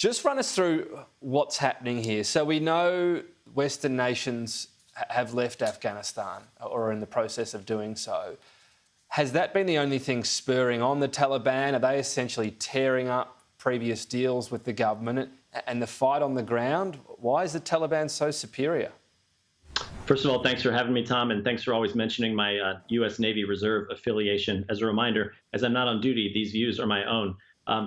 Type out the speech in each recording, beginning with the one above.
Just run us through what's happening here. So we know Western nations have left Afghanistan or are in the process of doing so. Has that been the only thing spurring on the Taliban? Are they essentially tearing up previous deals with the government? And the fight on the ground, why is the Taliban so superior? First of all, thanks for having me, Tom, and thanks for always mentioning my U.S. Navy Reserve affiliation. As a reminder, as I'm not on duty, these views are my own.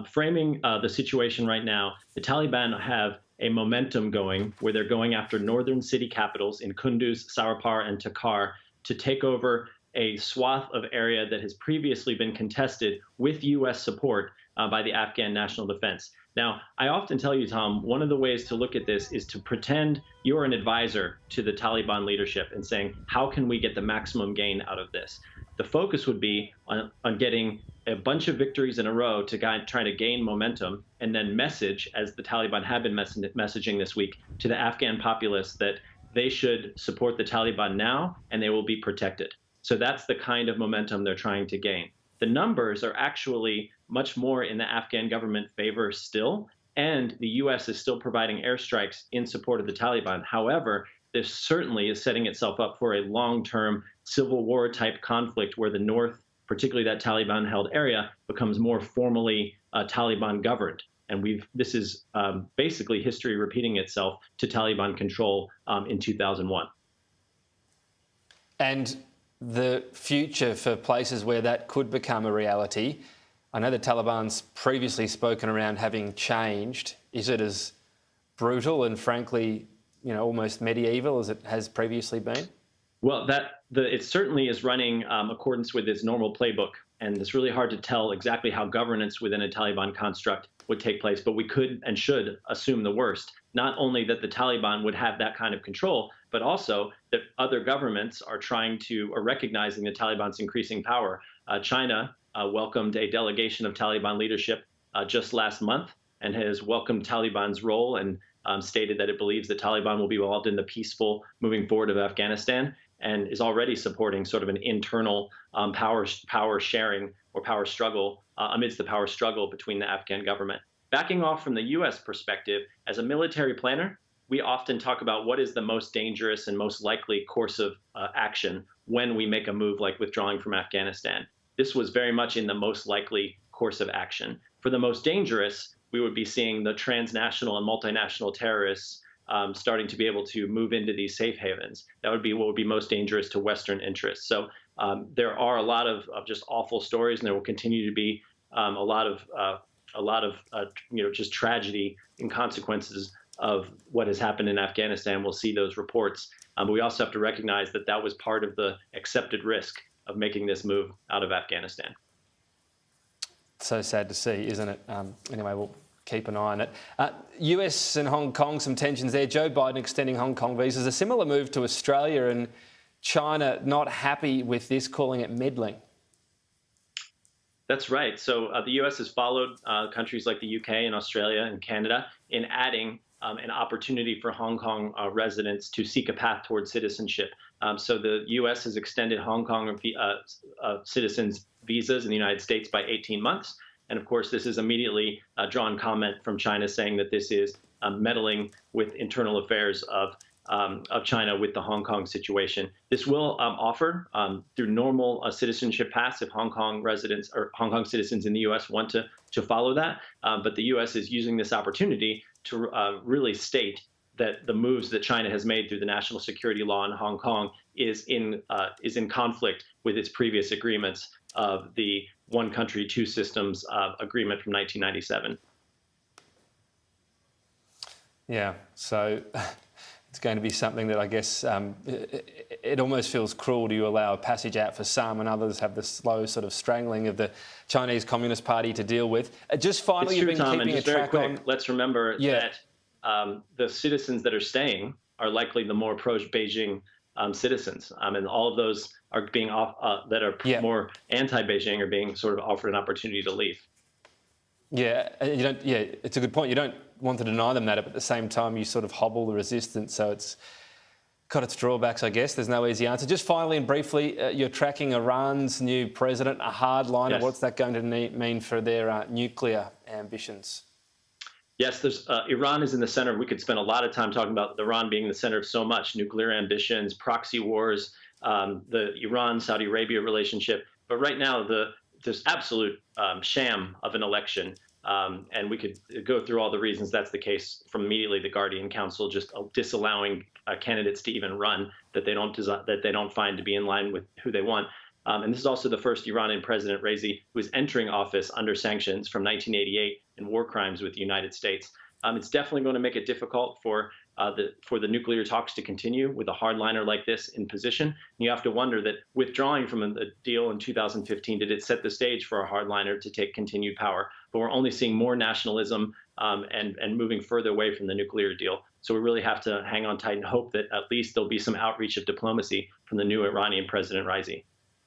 Framing the situation right now, the Taliban have a momentum going where they're going after northern city capitals in Kunduz, Sarwar, and Takhar to take over a swath of area that has previously been contested with U.S. support by the Afghan National Defense. Now, I often tell you, Tom, one of the ways to look at this is to pretend you're an advisor to the Taliban leadership and saying, how can we get the maximum gain out of this? The focus would be on getting a bunch of victories in a row to try to gain momentum and then message, as the Taliban have been messaging this week, to the Afghan populace that they should support the Taliban now and they will be protected. So that's the kind of momentum they're trying to gain. The numbers are actually much more in the Afghan government favor still, and the U.S. is still providing airstrikes in support of the Taliban. However, this certainly is setting itself up for a long-term civil war type conflict where the North, particularly that Taliban-held area, becomes more formally Taliban governed. And this is basically history repeating itself to Taliban control in 2001. And the future for places where that could become a reality, I know the Taliban's previously spoken around having changed. Is it as brutal and frankly, almost medieval as it has previously been? Well, it certainly is running accordance with its normal playbook, and it's really hard to tell exactly how governance within a Taliban construct would take place, but we could and should assume the worst. Not only that the Taliban would have that kind of control, but also that other governments are recognizing the Taliban's increasing power. China welcomed a delegation of Taliban leadership just last month and has welcomed Taliban's role and stated that it believes the Taliban will be involved in the peaceful moving forward of Afghanistan, and is already supporting sort of an internal power sharing or power struggle amidst the power struggle between the Afghan government. Backing off from the U.S. perspective, as a military planner, we often talk about what is the most dangerous and most likely course of action when we make a move like withdrawing from Afghanistan. This was very much in the most likely course of action. For the most dangerous, we would be seeing the transnational and multinational terrorists starting to be able to move into these safe havens. That would be what would be most dangerous to Western interests. So there are a lot of just awful stories, and there will continue to be a lot of just tragedy and consequences of what has happened in Afghanistan. We'll see those reports, but we also have to recognize that that was part of the accepted risk of making this move out of Afghanistan. So sad to see, isn't it? Anyway, we'll keep an eye on it. US and Hong Kong, some tensions there. Joe Biden extending Hong Kong visas. A similar move to Australia, and China not happy with this, calling it meddling. That's right. So the U.S. has followed countries like the U.K. and Australia and Canada in adding an opportunity for Hong Kong residents to seek a path towards citizenship. So the U.S. has extended Hong Kong citizens' visas in the United States by 18 months. And of course, this is immediately drawn comment from China saying that this is meddling with internal affairs of China with the Hong Kong situation. This will offer through normal citizenship paths if Hong Kong residents or Hong Kong citizens in the U.S. want to follow that. But the U.S. is using this opportunity to really state that the moves that China has made through the national security law in Hong Kong is in conflict with its previous agreements of the one country, two systems agreement from 1997. Yeah, so it's going to be something that I guess it almost feels cruel to allow a passage out for some, and others have the slow sort of strangling of the Chinese Communist Party to deal with. Just finally, you've been keeping a track on. Let's remember that the citizens that are staying are likely the more pro-Beijing citizens, and all of those are being that are more anti-Beijing are being sort of offered an opportunity to leave. Yeah, you don't. Yeah, it's a good point. You don't want to deny them that, but at the same time, you sort of hobble the resistance. So it's got its drawbacks, I guess. There's no easy answer. Just finally and briefly, you're tracking Iran's new president, a hardliner. Yes. What's that going to mean for their nuclear ambitions? Yes, there's Iran is in the center. We could spend a lot of time talking about Iran being the center of so much: nuclear ambitions, proxy wars, the Iran-Saudi Arabia relationship. But right now, there's absolute sham of an election, and we could go through all the reasons that's the case. From immediately the Guardian Council just disallowing candidates to even run that they don't find to be in line with who they want. And this is also the first Iranian president, Raisi, who is entering office under sanctions from 1988 and war crimes with the United States. It's definitely going to make it difficult for the nuclear talks to continue with a hardliner like this in position. And you have to wonder that withdrawing from the deal in 2015, did it set the stage for a hardliner to take continued power? But we're only seeing more nationalism and moving further away from the nuclear deal. So we really have to hang on tight and hope that at least there'll be some outreach of diplomacy from the new Iranian President Raisi.